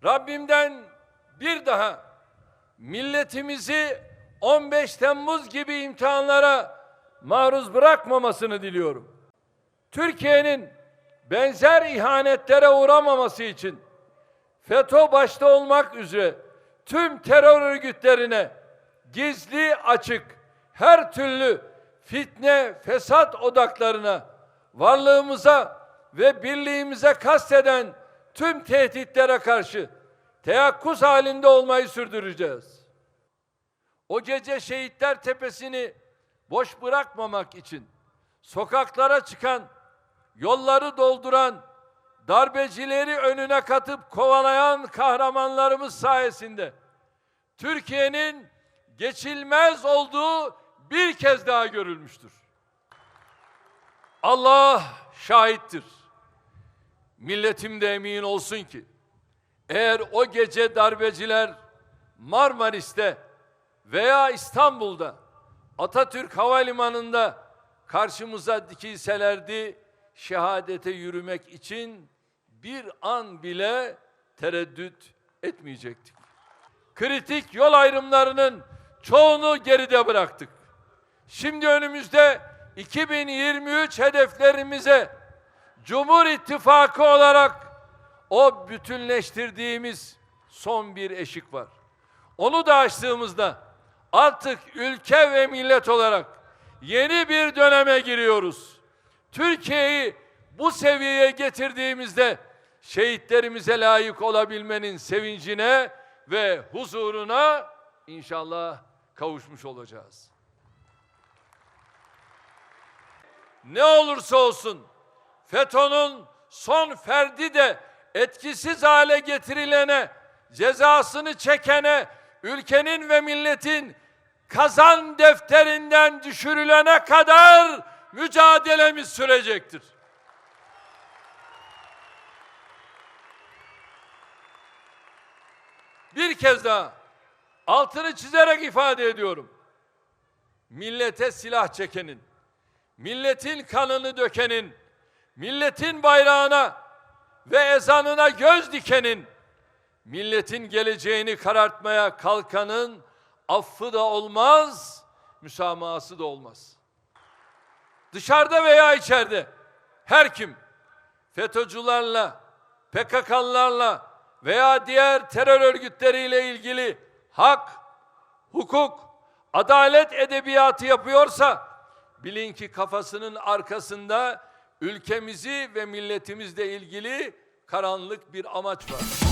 Rabbimden bir daha milletimizi 15 Temmuz gibi imtihanlara maruz bırakmamasını diliyorum. Türkiye'nin benzer ihanetlere uğramaması için FETÖ başta olmak üzere tüm terör örgütlerine gizli açık her türlü fitne, fesat odaklarına, varlığımıza ve birliğimize kasteden tüm tehditlere karşı teyakkuz halinde olmayı sürdüreceğiz. O gece Şehitler Tepesi'ni boş bırakmamak için sokaklara çıkan, yolları dolduran, darbecileri önüne katıp kovalayan kahramanlarımız sayesinde Türkiye'nin geçilmez olduğu bir kez daha görülmüştür. Allah şahittir. Milletim de emin olsun ki eğer o gece darbeciler Marmaris'te veya İstanbul'da Atatürk Havalimanı'nda karşımıza dikilselerdi, şehadete yürümek için bir an bile tereddüt etmeyecektik. Kritik yol ayrımlarının çoğunu geride bıraktık. Şimdi önümüzde 2023 hedeflerimize Cumhur İttifakı olarak o bütünleştirdiğimiz son bir eşik var. Onu da açtığımızda artık ülke ve millet olarak yeni bir döneme giriyoruz. Türkiye'yi bu seviyeye getirdiğimizde şehitlerimize layık olabilmenin sevincine ve huzuruna inşallah kavuşmuş olacağız. Ne olursa olsun FETÖ'nün son ferdi de etkisiz hale getirilene, cezasını çekene, ülkenin ve milletin kazan defterinden düşürülene kadar mücadelemiz sürecektir. Bir kez daha altını çizerek ifade ediyorum. Millete silah çekenin, milletin kanını dökenin, milletin bayrağına ve ezanına göz dikenin, milletin geleceğini karartmaya kalkanın affı da olmaz, müsamahası da olmaz. Dışarıda veya içeride her kim FETÖ'cülerle, PKK'lılarla veya diğer terör örgütleriyle ilgili hak, hukuk, adalet edebiyatı yapıyorsa bilin ki kafasının arkasında ülkemizi ve milletimizle ilgili karanlık bir amaç var.